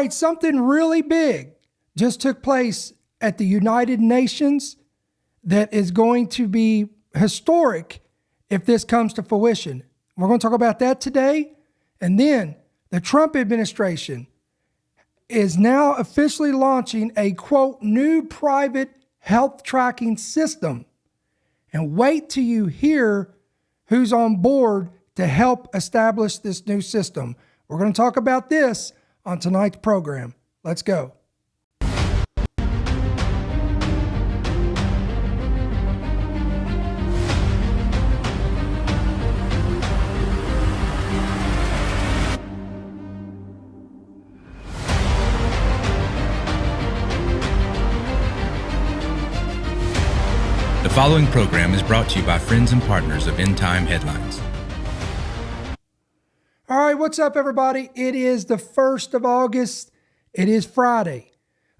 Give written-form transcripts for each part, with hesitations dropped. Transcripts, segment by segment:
right, something really big just took place at the United Nations that is going to be historic if this comes to fruition. We're going to talk about that today. And then the Trump administration is now officially launching a, quote, new private health tracking system. And wait till you hear who's on board to help establish this new system. We're going to talk about this on tonight's program. Let's go. The following program is brought to you by friends and partners of End Time Headlines. All right, what's up, everybody? It is the 1st of August. It is Friday.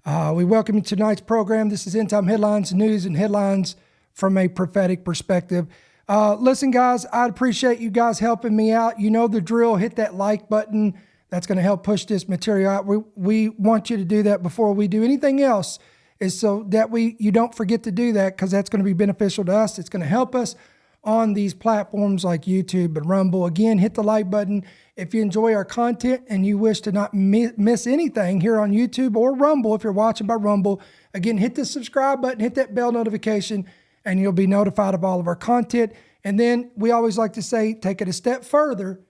We welcome you to tonight's program. This is End Time Headlines, news and headlines from a prophetic perspective. Listen, guys, I'd appreciate you guys helping me out. You know the drill. Hit that like button. That's going to help push this material out. We want you to do that before we do anything else, is so that you don't forget to do that, because that's going to be beneficial to us. It's going to help us on these platforms like YouTube and Rumble. Again, hit the like button. If you enjoy our content and you wish to not miss anything here on YouTube or Rumble, if you're watching by Rumble, again, hit the subscribe button, hit that bell notification, and you'll be notified of all of our content. And then we always like to say, take it a step further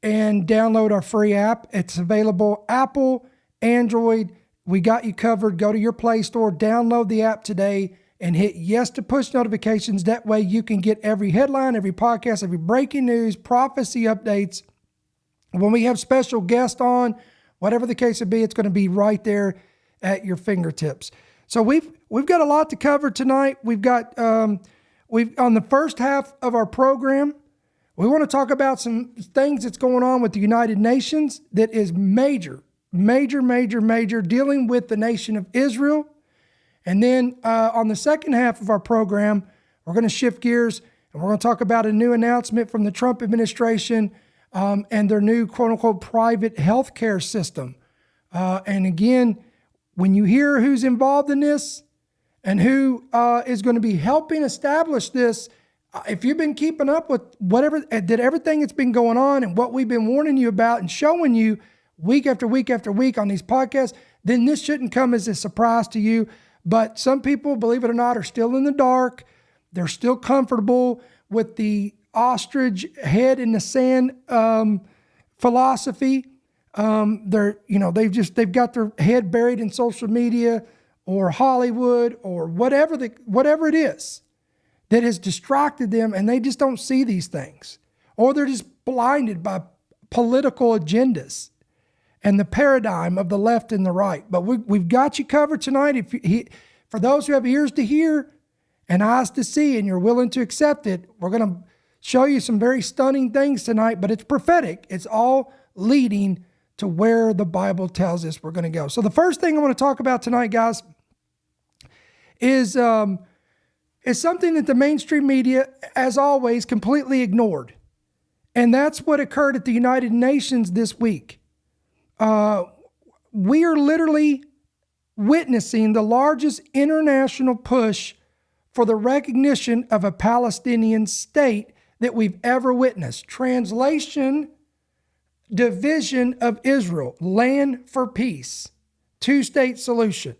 and download our free app. It's available Apple, Android. We got you covered. Go to your Play Store, download the app today, and hit yes to push notifications. That way you can get every headline, every podcast, every breaking news, prophecy updates. When we have special guests on, whatever the case would be, it's going to be right there at your fingertips. So we've got a lot to cover tonight. We've got on the first half of our program, we want to talk about some things that's going on with the United Nations that is major, dealing with the nation of Israel. And then on the second half of our program, we're going to shift gears and we're going to talk about a new announcement from the Trump administration and their new quote-unquote private healthcare system. And again, when you hear who's involved in this and who is going to be helping establish this, if you've been keeping up with everything that's been going on and what we've been warning you about and showing you week after week after week on these podcasts, then this shouldn't come as a surprise to you. But some people, believe it or not, are still in the dark. They're still comfortable with the ostrich head in the sand philosophy. They've got their head buried in social media or Hollywood or whatever it is that has distracted them, and they just don't see these things, or they're just blinded by political agendas and the paradigm of the left and the right. But we've got you covered tonight. For those who have ears to hear and eyes to see, and you're willing to accept it, we're going to show you some very stunning things tonight, but it's prophetic. It's all leading to where the Bible tells us we're going to go. So the first thing I want to talk about tonight, guys, is something that the mainstream media, as always, completely ignored. And that's what occurred at the United Nations this week. We are literally witnessing the largest international push for the recognition of a Palestinian state that we've ever witnessed. Translation: division of Israel, land for peace, two-state solution.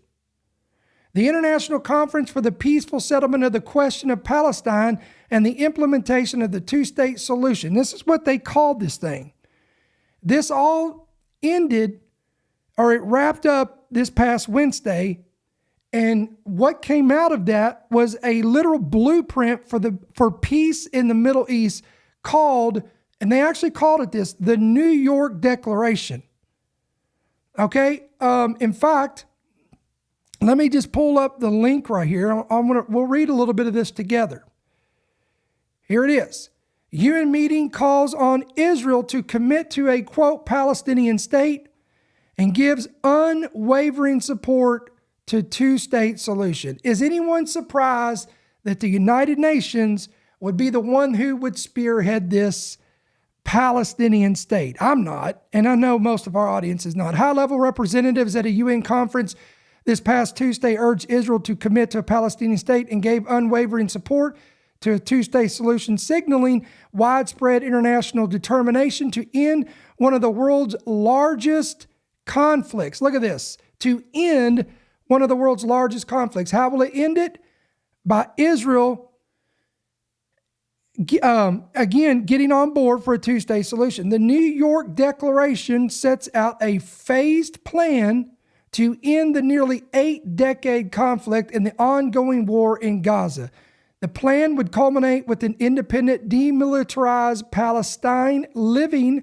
The International Conference for the Peaceful Settlement of the Question of Palestine and the Implementation of the Two-State Solution. This is what they called this thing. This all ended, or it wrapped up this past Wednesday, and what came out of that was a literal blueprint for peace in the Middle East called, and they actually called it this, the New York Declaration. Okay? In fact, let me just pull up the link right here. We'll read a little bit of this together. Here it is. UN meeting calls on Israel to commit to a, quote, Palestinian state and gives unwavering support to two-state solution. Is anyone surprised that the United Nations would be the one who would spearhead this Palestinian state. I'm not, and I know most of our audience is not. High-level representatives at a UN conference this past Tuesday urged Israel to commit to a Palestinian state and gave unwavering support to a two-state solution, signaling widespread international determination to end one of the world's largest conflicts. Look at this. To end one of the world's largest conflicts. How will it end it? By Israel again, getting on board for a two-state solution. The New York Declaration sets out a phased plan to end the nearly 8-decade conflict and the ongoing war in Gaza. The plan would culminate with an independent, demilitarized Palestine living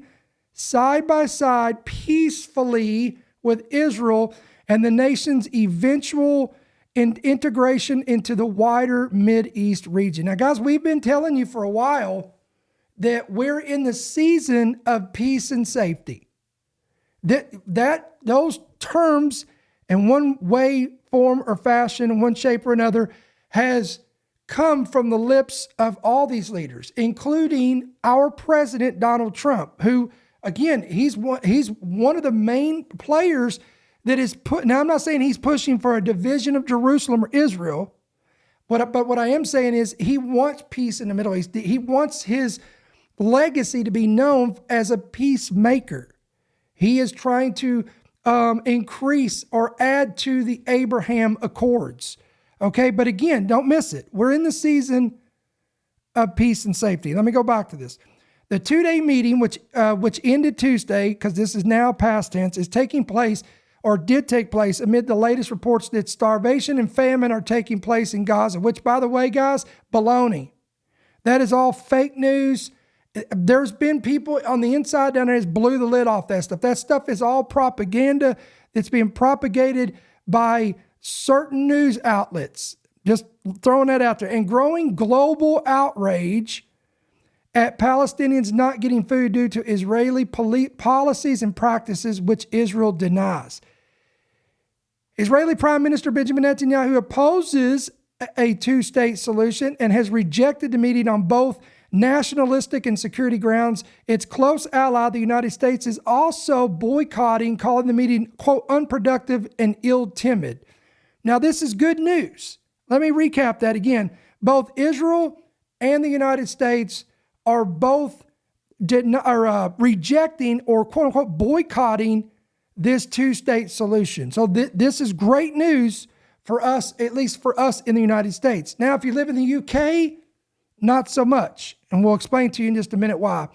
side by side peacefully with Israel and the nation's eventual integration into the wider Mideast region. Now, guys, we've been telling you for a while that we're in the season of peace and safety. Those terms, in one way, form, or fashion, in one shape or another, has come from the lips of all these leaders, including our president, Donald Trump, who, again, he's one of the main players that is now I'm not saying he's pushing for a division of Jerusalem or Israel, but what I am saying is he wants peace in the Middle East. He wants his legacy to be known as a peacemaker. He is trying to increase or add to the Abraham Accords. Okay, but again, don't miss it. We're in the season of peace and safety. Let me go back to this. The 2-day meeting, which ended Tuesday, because this is now past tense, is taking place or did take place amid the latest reports that starvation and famine are taking place in Gaza, which, by the way, guys, baloney. That is all fake news. There's been people on the inside down there that blew the lid off that stuff. That stuff is all propaganda that's being propagated by certain news outlets. Just throwing that out there. And growing global outrage at Palestinians not getting food due to Israeli policies and practices, which Israel denies. Israeli Prime Minister Benjamin Netanyahu opposes a two-state solution and has rejected the meeting on both nationalistic and security grounds. Its close ally, the United States, is also boycotting, calling the meeting, quote, unproductive and ill-timid. Now, this is good news. Let me recap that again. Both Israel and the United States are both rejecting or, quote unquote, boycotting this two-state solution. So this is great news for us, at least for us in the United States. Now, if you live in the UK, not so much. And we'll explain to you in just a minute why.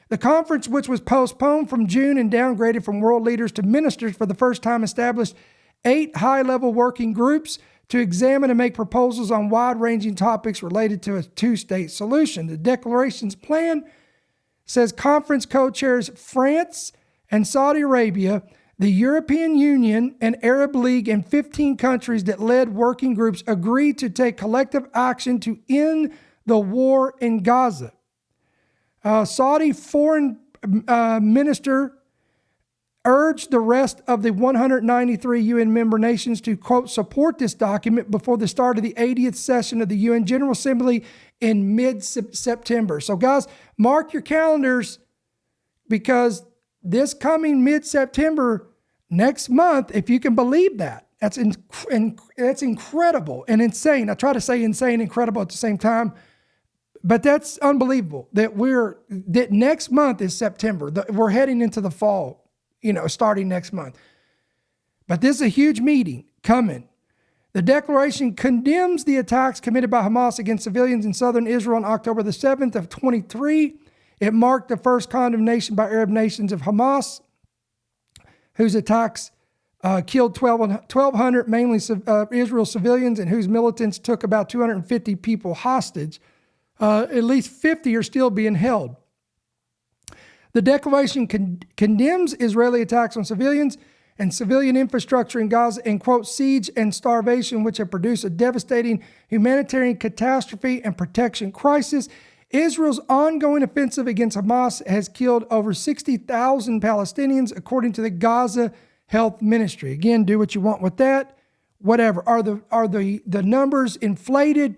The conference, which was postponed from June and downgraded from world leaders to ministers for the first time, established 8 high-level working groups to examine and make proposals on wide-ranging topics related to a two-state solution. The declaration's plan says conference co-chairs France and Saudi Arabia, the European Union and Arab League, and 15 countries that led working groups agreed to take collective action to end the war in Gaza. Saudi foreign minister urged the rest of the 193 UN member nations to, quote, support this document before the start of the 80th session of the UN General Assembly in mid-September. So, guys, mark your calendars, because this coming mid-September, next month, if you can believe that, that's incredible and insane. I try to say insane, incredible at the same time, but that's unbelievable that next month is September. We're heading into the fall, starting next month. But this is a huge meeting coming. The declaration condemns the attacks committed by Hamas against civilians in southern Israel on October the 7th of 23. It marked the first condemnation by Arab nations of Hamas, whose attacks killed 1,200, mainly Israel civilians, and whose militants took about 250 people hostage. At least 50 are still being held. The declaration condemns Israeli attacks on civilians and civilian infrastructure in Gaza and, quote, siege and starvation, which have produced a devastating humanitarian catastrophe and protection crisis. Israel's ongoing offensive against Hamas has killed over 60,000 Palestinians, according to the Gaza Health Ministry. Again, do what you want with that. Whatever. Are the numbers inflated?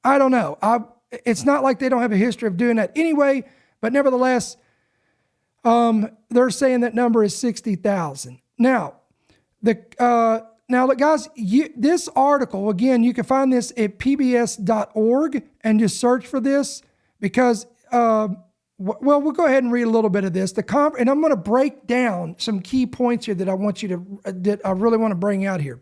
I don't know. It's not like they don't have a history of doing that anyway, but nevertheless, They're saying that number is 60,000. Now, look, guys, this article, again, you can find this at pbs.org and just search for this because, we'll go ahead and read a little bit of this. And I'm going to break down some key points here that I really want to bring out here.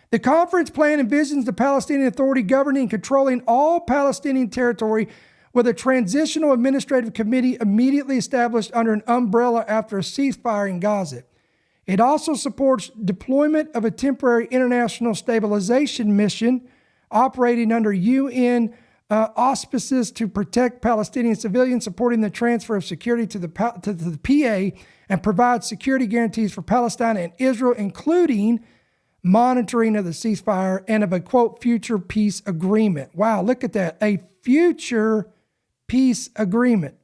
The conference plan envisions the Palestinian Authority governing and controlling all Palestinian territory with a transitional administrative committee immediately established under an umbrella after a ceasefire in Gaza. It also supports deployment of a temporary international stabilization mission operating under UN auspices to protect Palestinian civilians, supporting the transfer of security to the PA, and provide security guarantees for Palestine and Israel, including monitoring of the ceasefire and of a, quote, future peace agreement. Wow, look at that. A future peace agreement.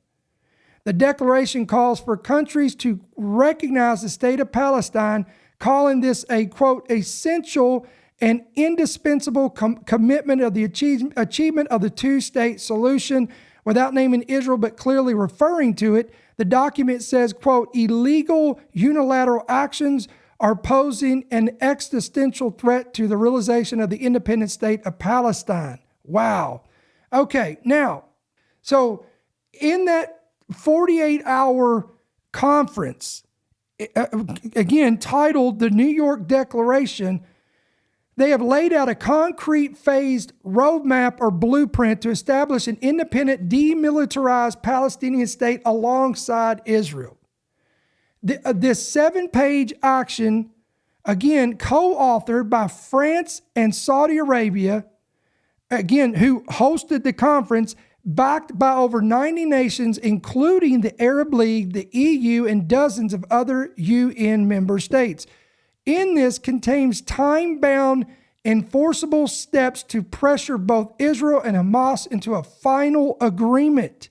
The declaration calls for countries to recognize the state of Palestine, calling this a, quote, essential and indispensable commitment of the achievement of the two-state solution, without naming Israel but clearly referring to it. The document says, quote, illegal unilateral actions are posing an existential threat to the realization of the independent state of Palestine. Wow. Okay, now, so in that 48-hour conference, again, titled the New York Declaration, they have laid out a concrete phased roadmap or blueprint to establish an independent, demilitarized Palestinian state alongside Israel. This 7-page action, again, co-authored by France and Saudi Arabia, again, who hosted the conference, backed by over 90 nations, including the Arab League, the EU, and dozens of other UN member states. In this contains time-bound, enforceable steps to pressure both Israel and Hamas into a final agreement.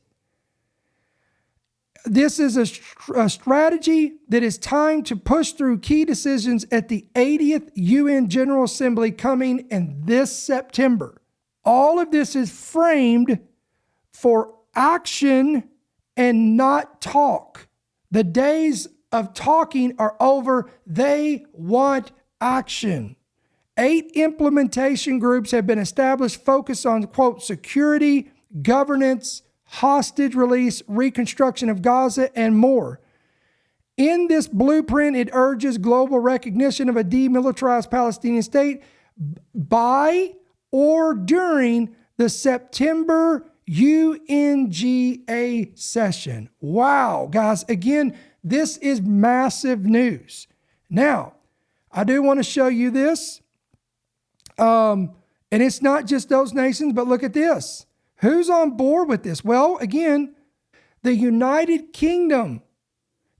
This is a strategy that is timed to push through key decisions at the 80th UN General Assembly coming in this September. All of this is framed for action and not talk. The days of talking are over. They want action. 8 implementation groups have been established focused on, quote, security, governance, hostage release, reconstruction of Gaza, and more. In this blueprint, it urges global recognition of a demilitarized Palestinian state by or during the September UNGA session. Wow, guys, again, this is massive news. Now, I do want to show you this. And it's not just those nations, but look at this. Who's on board with this? Well, again, the United Kingdom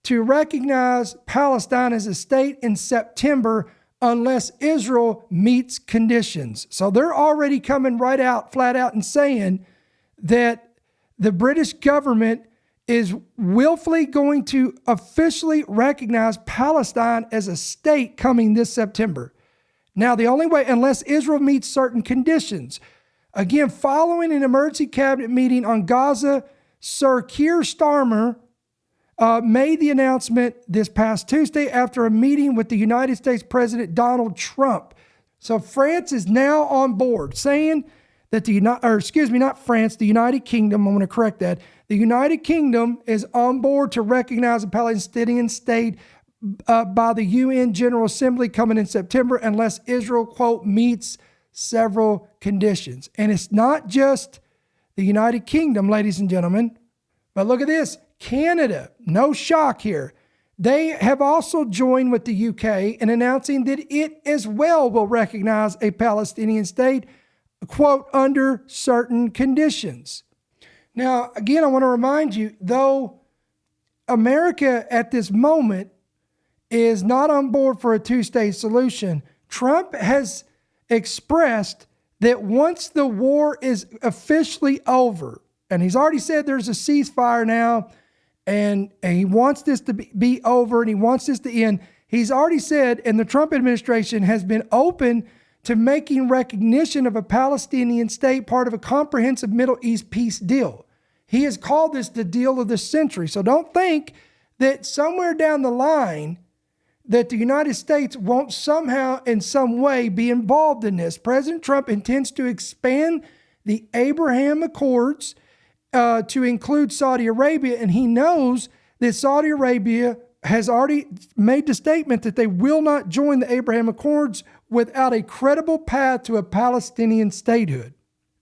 to recognize Palestine as a state in September unless Israel meets conditions. So they're already coming right out, flat out, and saying that the British government is willfully going to officially recognize Palestine as a state coming this September. Now, the only way, unless Israel meets certain conditions. Again, following an emergency cabinet meeting on Gaza, Sir Keir Starmer made the announcement this past Tuesday after a meeting with the United States President Donald Trump. So France is now on board, saying that the United Kingdom, I'm going to correct that. The United Kingdom is on board to recognize a Palestinian state by the UN General Assembly coming in September unless Israel, quote, meets several conditions. And it's not just the United Kingdom, ladies and gentlemen, but look at this. Canada, no shock here. They have also joined with the UK in announcing that it as well will recognize a Palestinian state, quote, under certain conditions. Now, again, I want to remind you, though America at this moment is not on board for a two-state solution, Trump has expressed that once the war is officially over, and he's already said there's a ceasefire now, and he wants this to be over, and he wants this to end. He's already said, and the Trump administration has been open to making recognition of a Palestinian state part of a comprehensive Middle East peace deal. He has called this the deal of the century. So don't think that somewhere down the line that the United States won't somehow in some way be involved in this. President Trump intends to expand the Abraham Accords to include Saudi Arabia, and he knows that Saudi Arabia has already made the statement that they will not join the Abraham Accords without a credible path to a Palestinian statehood.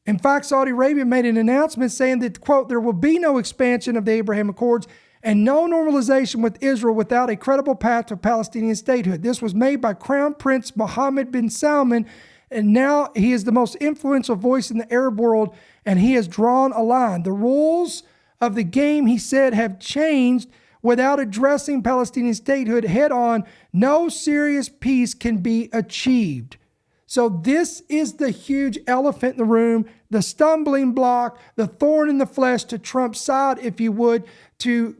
In fact, Saudi Arabia made an announcement saying that, quote, there will be no expansion of the Abraham Accords and no normalization with Israel without a credible path to Palestinian statehood. This was made by Crown Prince Mohammed bin Salman, and now he is the most influential voice in the Arab world, and he has drawn a line. The rules of the game, he said, have changed. Without addressing Palestinian statehood head on, no serious peace can be achieved. So this is the huge elephant in the room, the stumbling block, the thorn in the flesh to Trump's side, if you would, to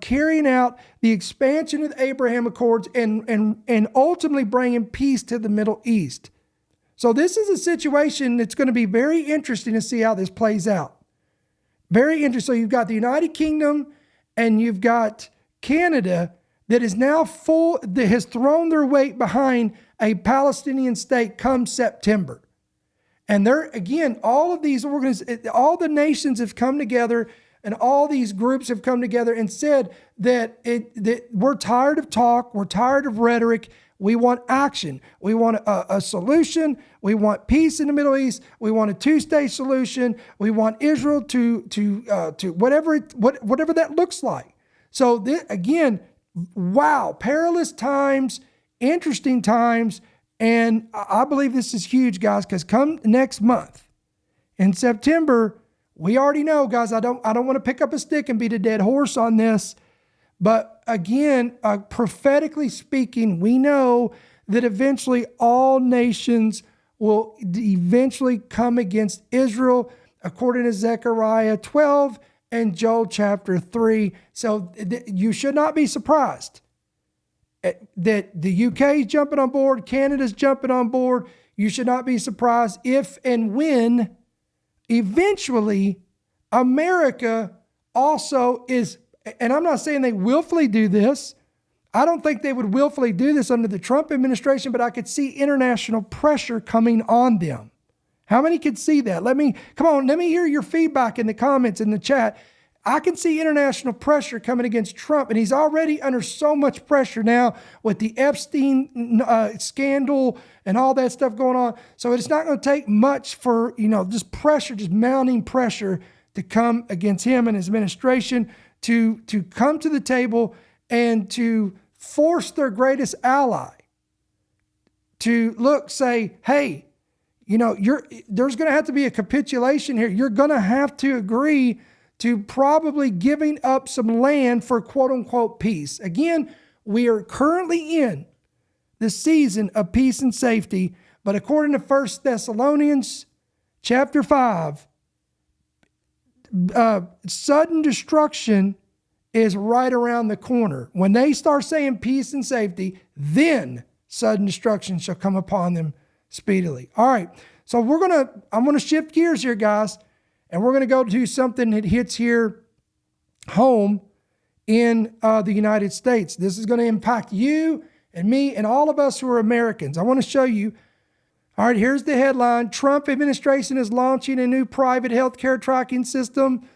carrying out the expansion of the Abraham Accords and ultimately bringing peace to the Middle East. So this is a situation that's going to be very interesting to see how this plays out. Very interesting. So you've got the United Kingdom and you've got Canada that is now that has thrown their weight behind a Palestinian state come September. And there, again, all of these all the nations have come together and all these groups have come together and said that we're tired of talk, we're tired of rhetoric, we want action. We want a solution. We want peace in the Middle East. We want a two-state solution. We want Israel to whatever that looks like. So again, wow, perilous times, interesting times, and I believe this is huge, guys, because come next month in September, we already know, guys, I don't want to pick up a stick and beat a dead horse on this. But again, prophetically speaking, we know that eventually all nations will eventually come against Israel, according to Zechariah 12 and Joel chapter 3. So you should not be surprised that the UK is jumping on board, Canada's jumping on board. You should not be surprised if and when eventually America also is. And I'm not saying they willfully do this. I don't think they would willfully do this under the Trump administration, but I could see international pressure coming on them. How many could see that? Let me hear your feedback in the comments in the chat. I can see international pressure coming against Trump, and he's already under so much pressure now with the Epstein scandal and all that stuff going on. So it's not going to take much for, just pressure, just mounting pressure to come against him and his administration to come to the table and to force their greatest ally to say, hey, there's going to have to be a capitulation here. You're going to have to agree to probably giving up some land for quote unquote peace. Again, we are currently in the season of peace and safety, but according to 1 Thessalonians chapter 5, sudden destruction is right around the corner. When they start saying peace and safety, then sudden destruction shall come upon them speedily. All right, so I'm gonna shift gears here, guys, and we're gonna go to something that hits here home in the United States. This is gonna impact you and me and all of us who are Americans. I want to show you. All right, here's the headline. Trump administration is launching a new private healthcare tracking system.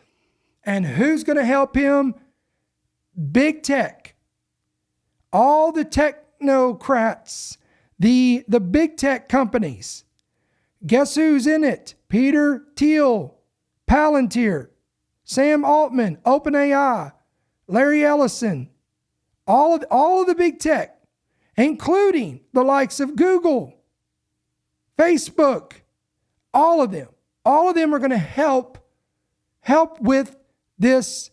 And who's going to help him? Big tech. All the technocrats, the big tech companies. Guess who's in it? Peter Thiel, Palantir, Sam Altman, OpenAI, Larry Ellison, all of the big tech, including the likes of Google, Facebook, all of them are going to help with this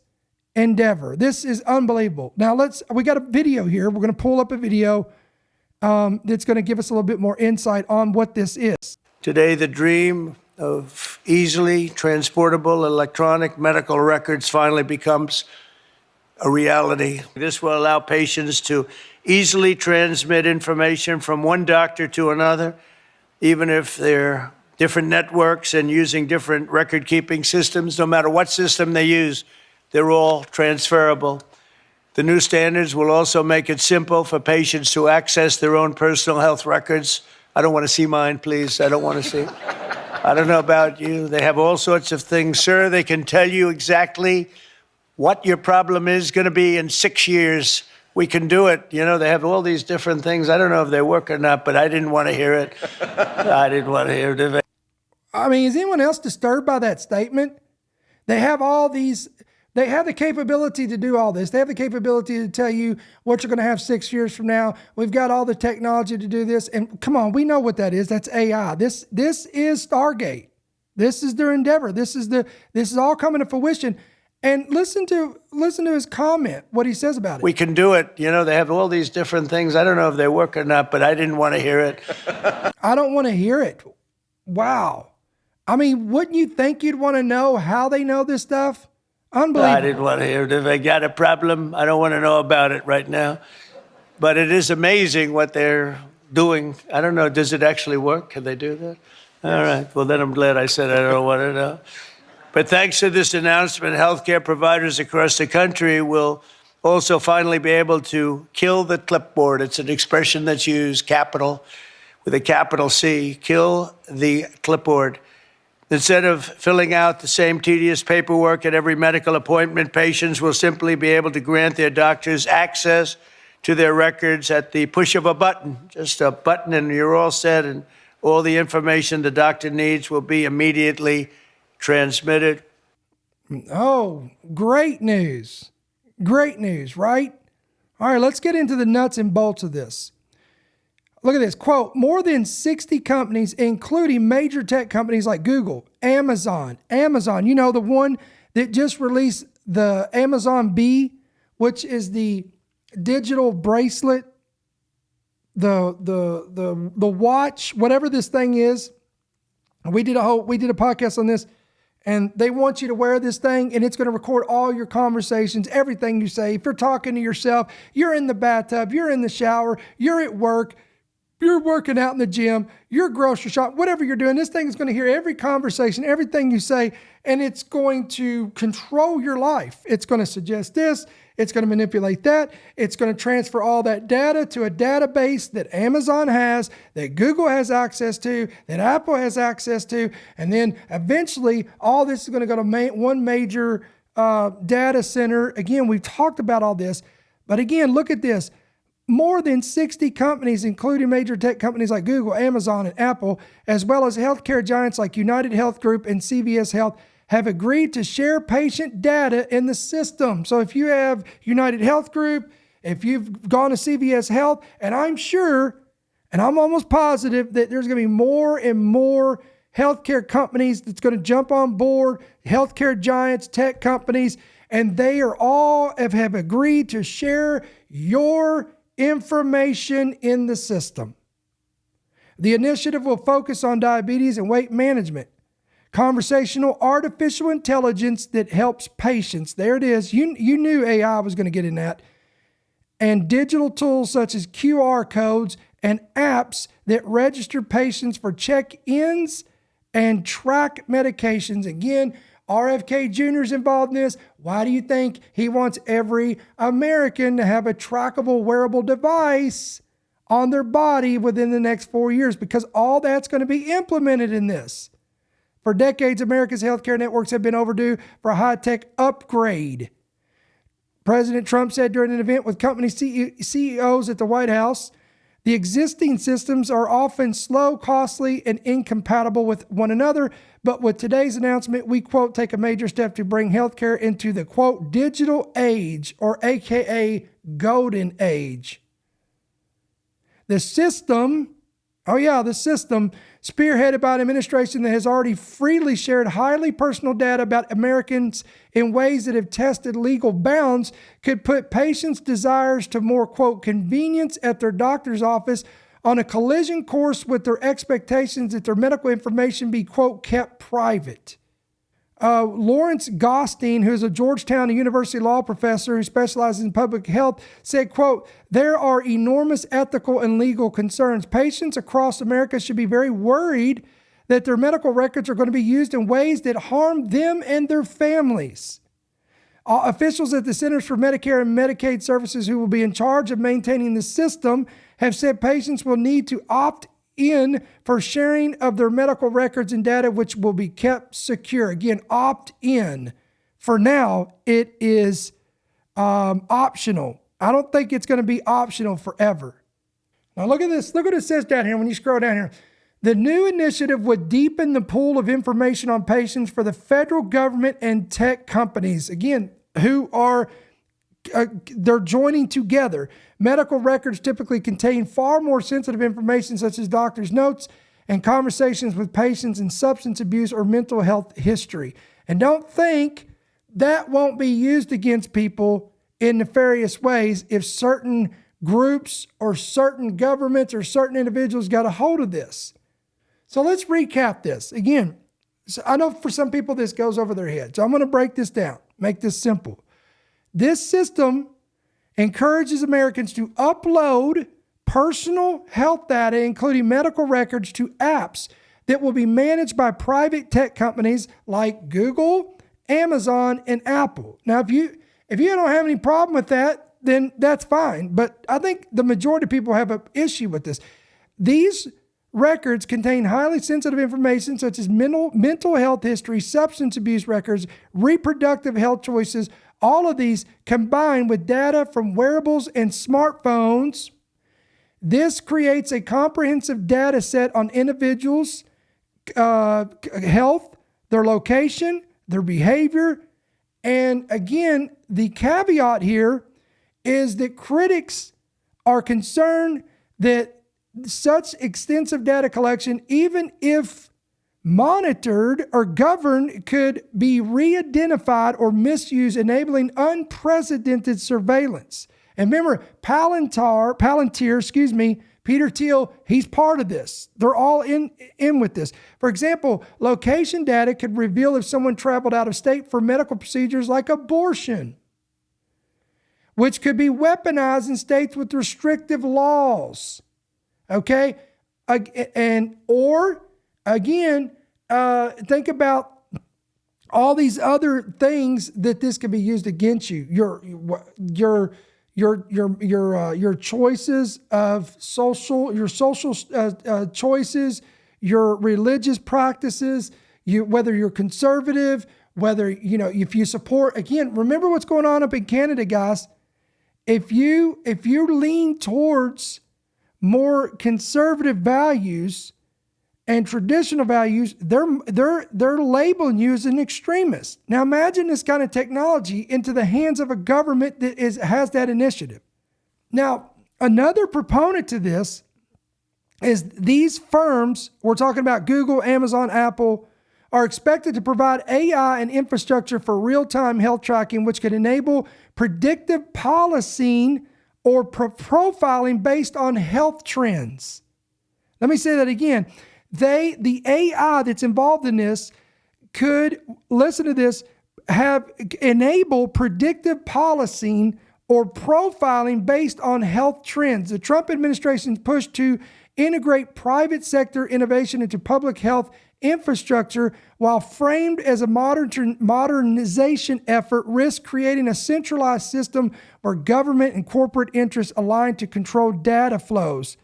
endeavor. This is unbelievable. Now we got a video here. We're going to pull up a video that's going to give us a little bit more insight on what this is. Today, the dream of easily transportable electronic medical records finally becomes a reality. This will allow patients to easily transmit information from one doctor to another, even if they're different networks and using different record-keeping systems. No matter what system they use, they're all transferable. The new standards will also make it simple for patients to access their own personal health records. I don't want to see mine, please. I don't want to see. I don't know about you. They have all sorts of things, sir. They can tell you exactly what your problem is going to be in 6 years. We can do it. You know, they have all these different things. I don't know if they work or not, but I didn't want to hear it. I didn't want to hear it. I mean, is anyone else disturbed by that statement? They have all these, they have the capability to do all this. They have the capability to tell you what you're going to have 6 years from now. We've got all the technology to do this. And come on, we know what that is. That's AI. This is Stargate. This is their endeavor. This is all coming to fruition. And listen to his comment, what he says about it. We can do it. You know, they have all these different things. I don't know if they work or not, but I didn't want to hear it. I don't want to hear it. Wow. I mean, wouldn't you think you'd want to know how they know this stuff? Unbelievable. I didn't want to hear it. If they got a problem, I don't want to know about it right now. But it is amazing what they're doing. I don't know. Does it actually work? Can they do that? All right. Well, then I'm glad I said I don't want to know. But thanks to this announcement, healthcare providers across the country will also finally be able to kill the clipboard. It's an expression that's used, capital, with a capital C, kill the clipboard. Instead of filling out the same tedious paperwork at every medical appointment, patients will simply be able to grant their doctors access to their records at the push of a button. Just a button and you're all set, and all the information the doctor needs will be immediately transmitted. Oh, great news. Great news, right? All right, let's get into the nuts and bolts of this. Look at this, quote, more than 60 companies, including major tech companies like Google, Amazon, you know, the one that just released the Amazon Bee, which is the digital bracelet, the watch, whatever this thing is. We did a podcast on this, and they want you to wear this thing, and it's going to record all your conversations, everything you say. If you're talking to yourself, you're in the bathtub, you're in the shower, you're at work, you're working out in the gym, you're grocery shop, whatever you're doing, this thing is going to hear every conversation, everything you say, and it's going to control your life. It's going to suggest this. It's going to manipulate that. It's going to transfer all that data to a database that Amazon has, that Google has access to, that Apple has access to. And then eventually all this is going to go to one major data center. Again, we've talked about all this, but again, look at this. More than 60 companies, including major tech companies like Google, Amazon, and Apple, as well as healthcare giants like United Health Group and CVS Health, have agreed to share patient data in the system. So if you have United Health Group, if you've gone to CVS Health, and I'm sure, and I'm almost positive that there's going to be more and more healthcare companies that's going to jump on board, healthcare giants, tech companies, and they are all have agreed to share your information in the system. The initiative will focus on diabetes and weight management, conversational artificial intelligence that helps patients. There it is. You knew AI was going to get in that. And digital tools such as QR codes and apps that register patients for check-ins and track medications. Again, RFK Jr. is involved in this. Why do you think he wants every American to have a trackable wearable device on their body within the next 4 years? Because all that's going to be implemented in this. For decades, America's healthcare networks have been overdue for a high-tech upgrade. President Trump said during an event with company CEOs at the White House, the existing systems are often slow, costly, and incompatible with one another. But with today's announcement, we, quote, take a major step to bring healthcare into the, quote, digital age, or AKA golden age. The system, spearheaded by an administration that has already freely shared highly personal data about Americans in ways that have tested legal bounds, could put patients' desires to more, quote, convenience at their doctor's office on a collision course with their expectations that their medical information be, quote, kept private. Lawrence Gostein, who is a Georgetown University law professor who specializes in public health, said, quote, there are enormous ethical and legal concerns. Patients across America should be very worried that their medical records are going to be used in ways that harm them and their families. Officials at the Centers for Medicare and Medicaid Services who will be in charge of maintaining the system have said patients will need to opt in for sharing of their medical records and data, which will be kept secure. Again, opt in. For now, it is optional. I don't think it's going to be optional forever. Now look at this. Look what it says down here when you scroll down here. The new initiative would deepen the pool of information on patients for the federal government and tech companies, again, who are they're joining together. Medical records typically contain far more sensitive information, such as doctors' notes and conversations with patients in substance abuse or mental health history. And don't think that won't be used against people in nefarious ways if certain groups or certain governments or certain individuals got a hold of this. So let's recap this. Again, so I know for some people this goes over their head. So I'm going to break this down, make this simple. This system encourages Americans to upload personal health data, including medical records, to apps that will be managed by private tech companies like Google, Amazon, and Apple. Now, if you don't have any problem with that, then that's fine. But I think the majority of people have an issue with this. These records contain highly sensitive information such as mental health history, substance abuse records, reproductive health choices, all of these combined with data from wearables and smartphones. This creates a comprehensive data set on individuals' health, their location, their behavior. And again, the caveat here is that critics are concerned that such extensive data collection, even if monitored or governed, could be re-identified or misused, enabling unprecedented surveillance. And remember, Palantir, Peter Thiel, he's part of this. They're all in with this. For example, location data could reveal if someone traveled out of state for medical procedures like abortion, which could be weaponized in states with restrictive laws. Okay? Think about all these other things that this could be used against you. Your choices of social choices, your religious practices, whether you're conservative, whether, if you support, again, remember what's going on up in Canada, guys. If you lean towards more conservative values and traditional values, they're labeling you as an extremist. Now imagine this kind of technology into the hands of a government that has that initiative. Now, another proponent to this is these firms, we're talking about Google, Amazon, Apple, are expected to provide AI and infrastructure for real-time health tracking, which could enable predictive policing or profiling based on health trends. Let me say that again. The AI that's involved in this could, listen to this, enable predictive policing or profiling based on health trends. The Trump administration's push to integrate private sector innovation into public health infrastructure, while framed as a modernization effort, risks creating a centralized system where government and corporate interests align to control data flows.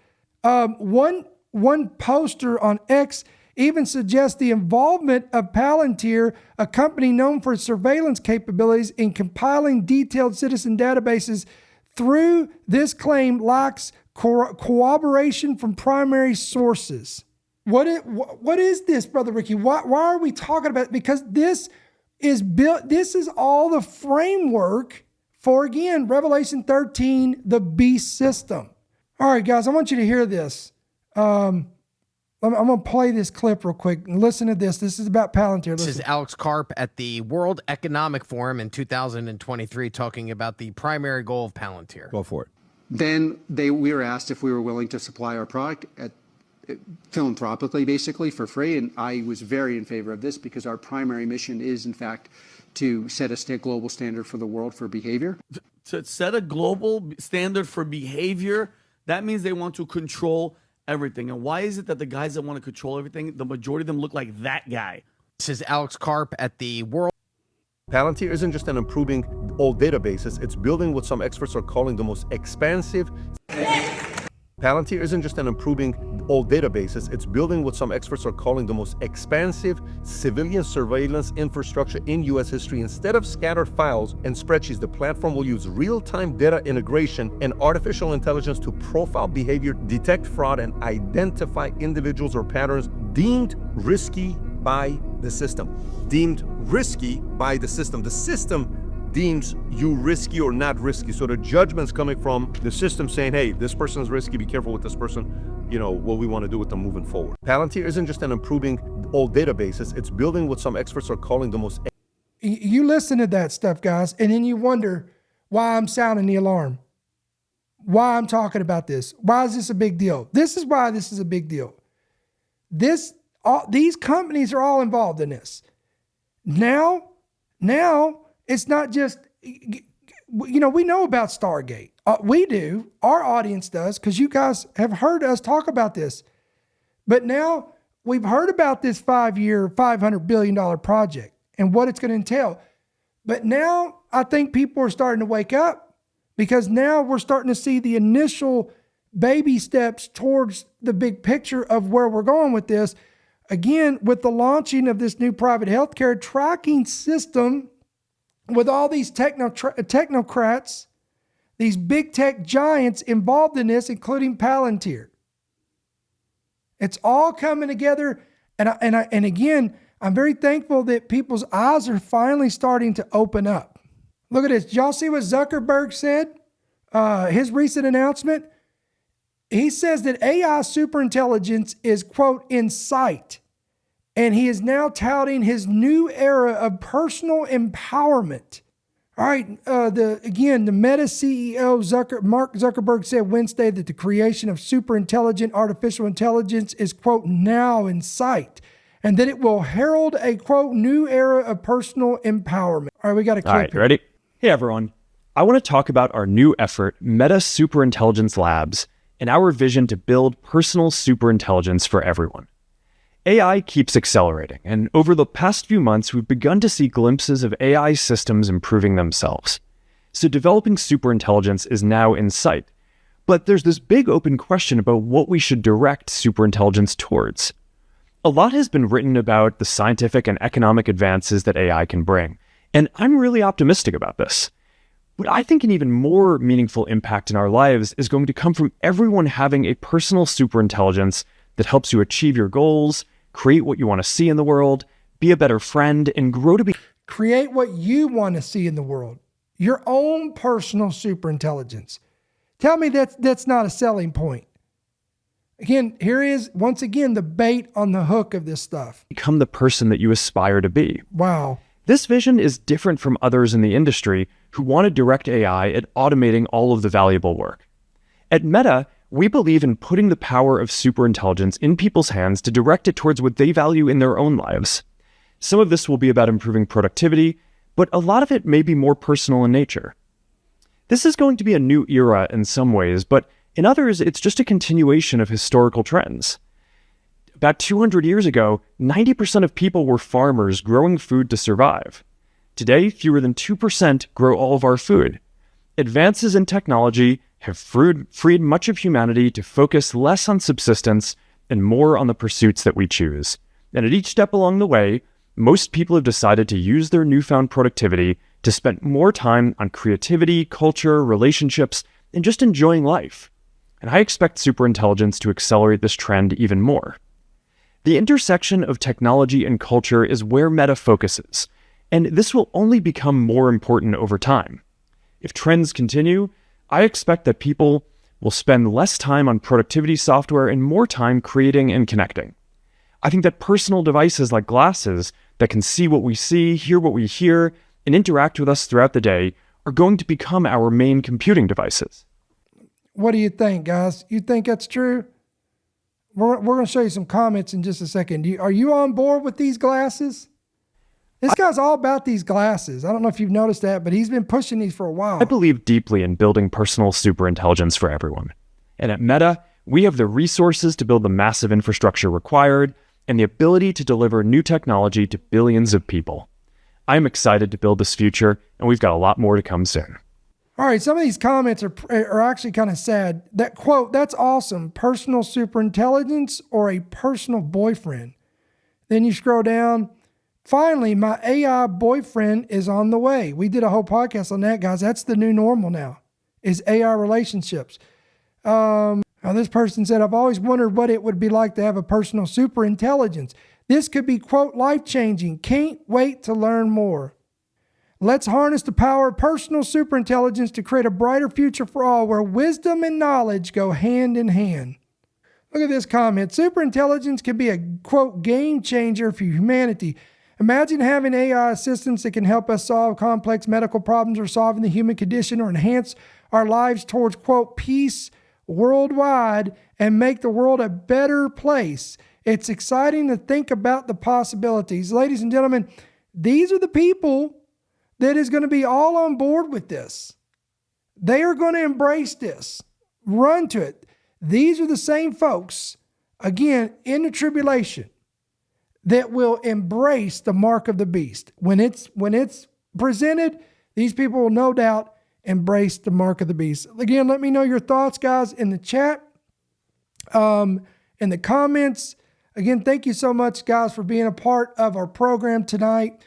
One poster on X even suggests the involvement of Palantir, a company known for its surveillance capabilities, in compiling detailed citizen databases. Through this claim lacks corroboration from primary sources. What is this, Brother Ricky? Why are we talking about it? Because this is all the framework for, again, Revelation 13, the beast system. All right, guys, I want you to hear this. I'm going to play this clip real quick and listen to this. This is about Palantir. This is Alex Karp at the World Economic Forum in 2023 talking about the primary goal of Palantir. Go for it. Then we were asked if we were willing to supply our product philanthropically, basically for free, and I was very in favor of this because our primary mission is, in fact, to set a global standard for the world for behavior. To set a global standard for behavior, that means they want to control everything. And why is it that the guys that want to control everything, the majority of them look like that guy? This is Alex Karp at the World. Palantir isn't just an improving old databases, it's building what some experts are calling the most expansive. Palantir isn't just an improving old databases, it's building what some experts are calling the most expansive civilian surveillance infrastructure in US history. Instead of scattered files and spreadsheets, the platform will use real-time data integration and artificial intelligence to profile behavior, detect fraud, and identify individuals or patterns deemed risky by the system. Deemed risky by the system. The system deems you risky or not risky. So the judgment's coming from the system saying, hey, this person's risky, be careful with this person, what we want to do with them moving forward. Palantir isn't just an improving old databases, it's building what some experts are calling the most... You listen to that stuff, guys, and then you wonder why I'm sounding the alarm, why I'm talking about this. Why is this a big deal? This is why this is a big deal. These companies are all involved in this. Now, it's not just, we know about Stargate. We do. Our audience does, because you guys have heard us talk about this. But now we've heard about this 5-year, $500 billion project and what it's going to entail. But now I think people are starting to wake up, because now we're starting to see the initial baby steps towards the big picture of where we're going with this. Again, with the launching of this new private healthcare tracking system, with all these technocrats, these big tech giants involved in this, including Palantir. It's all coming together. And again, I'm very thankful that people's eyes are finally starting to open up. Look at this. Did y'all see what Zuckerberg said? His recent announcement. He says that AI superintelligence is, quote, in sight. And he is now touting his new era of personal empowerment. All right, the Meta CEO Mark Zuckerberg said Wednesday that the creation of superintelligent artificial intelligence is, quote, now in sight, and that it will herald a, quote, new era of personal empowerment. All right, we got a clip. All right, you ready? Hey, everyone. I want to talk about our new effort, Meta Superintelligence Labs, and our vision to build personal superintelligence for everyone. AI keeps accelerating, and over the past few months, we've begun to see glimpses of AI systems improving themselves. So developing superintelligence is now in sight. But there's this big open question about what we should direct superintelligence towards. A lot has been written about the scientific and economic advances that AI can bring, and I'm really optimistic about this. But I think an even more meaningful impact in our lives is going to come from everyone having a personal superintelligence that helps you achieve your goals, create what you want to see in the world, be a better friend, and grow to be... Create what you want to see in the world. Your own personal superintelligence. Tell me that's not a selling point. Again, here is, once again, the bait on the hook of this stuff. Become the person that you aspire to be. Wow. This vision is different from others in the industry who want to direct AI at automating all of the valuable work. At Meta, we believe in putting the power of superintelligence in people's hands to direct it towards what they value in their own lives. Some of this will be about improving productivity, but a lot of it may be more personal in nature. This is going to be a new era in some ways, but in others, it's just a continuation of historical trends. About 200 years ago, 90% of people were farmers growing food to survive. Today, fewer than 2% grow all of our food. Advances in technology have freed much of humanity to focus less on subsistence and more on the pursuits that we choose. And at each step along the way, most people have decided to use their newfound productivity to spend more time on creativity, culture, relationships, and just enjoying life. And I expect superintelligence to accelerate this trend even more. The intersection of technology and culture is where Meta focuses, and this will only become more important over time. If trends continue, I expect that people will spend less time on productivity software and more time creating and connecting. I think that personal devices like glasses that can see what we see, hear what we hear, and interact with us throughout the day are going to become our main computing devices. What do you think, guys? You think that's true? We're going to show you some comments in just a second. Are you on board with these glasses? This guy's all about these glasses. I don't know if you've noticed that, but he's been pushing these for a while. I believe deeply in building personal superintelligence for everyone. And at Meta, we have the resources to build the massive infrastructure required and the ability to deliver new technology to billions of people. I'm excited to build this future, and we've got a lot more to come soon. All right, some of these comments are actually kind of sad. That quote, that's awesome. Personal superintelligence or a personal boyfriend. Then you scroll down. Finally, my AI boyfriend is on the way. We did a whole podcast on that, guys. That's the new normal now, is AI relationships. Now this person said, I've always wondered what it would be like to have a personal superintelligence. This could be, quote, life-changing. Can't wait to learn more. Let's harness the power of personal superintelligence to create a brighter future for all where wisdom and knowledge go hand in hand. Look at this comment. Superintelligence can be a, quote, game changer for humanity. Imagine having AI assistants that can help us solve complex medical problems or solving the human condition or enhance our lives towards, quote, peace worldwide and make the world a better place. It's exciting to think about the possibilities. Ladies and gentlemen, these are the people that is going to be all on board with this. They are going to embrace this, run to it. These are the same folks, again, in the tribulation, that will embrace the mark of the beast. When it's presented, these people will no doubt embrace the mark of the beast. Again, let me know your thoughts, guys, in the chat, in the comments. Again, thank you so much, guys, for being a part of our program tonight.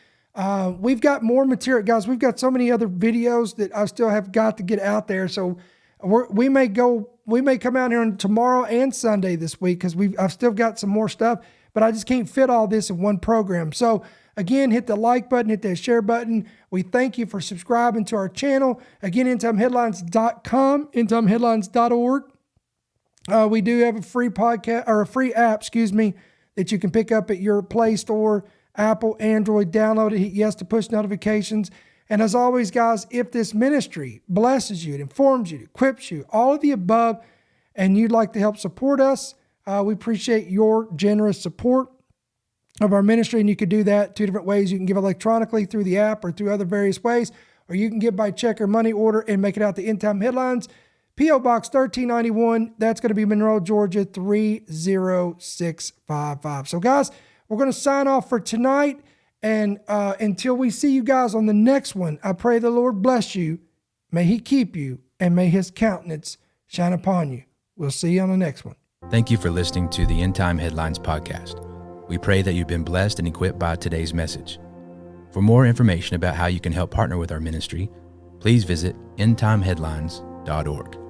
We've got more material, guys. We've got so many other videos that I still have got to get out there. So we may come out here on tomorrow and Sunday this week because I've still got some more stuff, but I just can't fit all this in one program. So again, hit the like button, hit that share button. We thank you for subscribing to our channel. Again, endtimeheadlines.com, endtimeheadlines.org. We do have a free podcast or a free app, that you can pick up at your Play Store, Apple, Android. Download it, hit yes to push notifications. And as always, guys, if this ministry blesses you, it informs you, it equips you, all of the above, and you'd like to help support us, we appreciate your generous support of our ministry. And you can do that 2 different ways. You can give electronically through the app or through other various ways, or you can give by check or money order and make it out to End Time Headlines, P.O. Box 1391. That's going to be Monroe, Georgia 30655. So, guys, we're going to sign off for tonight. And until we see you guys on the next one, I pray the Lord bless you. May he keep you, and may his countenance shine upon you. We'll see you on the next one. Thank you for listening to the End Time Headlines podcast. We pray that you've been blessed and equipped by today's message. For more information about how you can help partner with our ministry, please visit endtimeheadlines.org.